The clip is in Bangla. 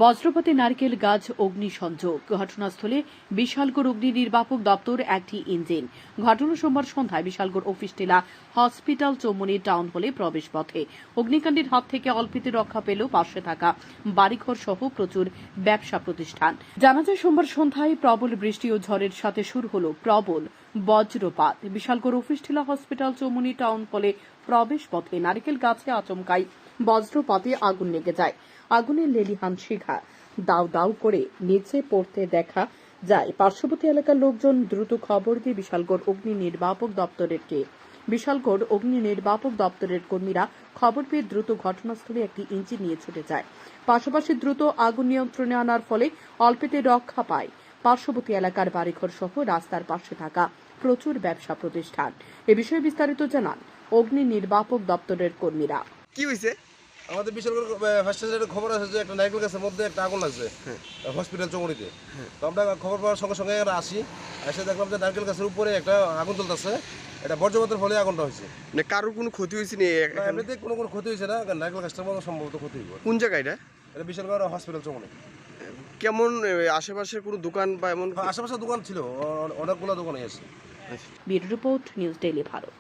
বজ্রপাতে নারকেল গাছ অগ্নিসংযোগ, ঘটনাস্থলে বিশালগড় অগ্নি নির্বাপক দপ্তর একটি ইঞ্জিন। ঘটনা সোমবার সন্ধ্যায় বিশালগড় অফিস টিলা হসপিটাল চৌমুনি টাউন হলে প্রবেশ পথে। অগ্নিকাণ্ডের হাত থেকে অল্পেতে রক্ষা পেল পাশে থাকা বাড়িঘর সহ প্রচুর ব্যবসা প্রতিষ্ঠান। জানা যায় সোমবার সন্ধ্যায় প্রবল বৃষ্টি ও ঝড়ের সাথে শুরু হলো প্রবল বজ্রপাত। বিশালগড় অফিস টিলা হসপিটাল চৌমুনি টাউন হলে প্রবেশ পথে নারকেল গাছে আচমকাই বজ্রপাতে আগুন লেগে যায়। আগুনের লেলিহান শিখা দাউ দাউ করে নিচে পড়তে দেখা যায়। পার্শ্ববর্তী এলাকার লোকজন দ্রুত খবর দিয়ে বিশালগড় অগ্নি নির্বাপক দপ্তরের কর্মীরা খবর পেয়ে দ্রুত ঘটনাস্থলে একটি ইঞ্জিন নিয়ে ছুটে যায়। পাশাপাশি দ্রুত আগুন নিয়ন্ত্রণে আনার ফলে অল্পেতে রক্ষা পায় পার্শ্ববর্তী এলাকার বাড়িঘর সহ রাস্তার পাশে থাকা প্রচুর ব্যবসা প্রতিষ্ঠান। এ বিষয়ে বিস্তারিত জানান অগ্নি নির্বাপক দপ্তরের কর্মীরা। কি হয়েছে? আমাদের বিশালগড় ফার্স্ট স্টেশনের খবর আছে যে একটা নারকেল গাছের মধ্যে একটা আগুন লাগছে হসপিটাল চৌমুনিতে। তো আমরা খবর পাওয়ার সঙ্গে সঙ্গে আসি, এসে দেখলাম যে নারকেল গাছের উপরে একটা আগুন জ্বলতেছে। এটা বজ্রপাতের ফলে আগুনটা হয়েছে। না কারোর কোনো ক্ষতি হয়েছে নি? এমনিতে কোনো ক্ষতি হয়েছে না, নারকেল গাছটার মতো সম্ভবত ক্ষতি হইব। কোন জায়গায় এটা? এটা বিশালগড় হসপিটাল চৌমুনি। কেমন আশেপাশে কোনো দোকান বা এমন? আশেপাশে দোকান ছিল, অনেকগুলো দোকানে আছে। Bureau report, news daily Bharat.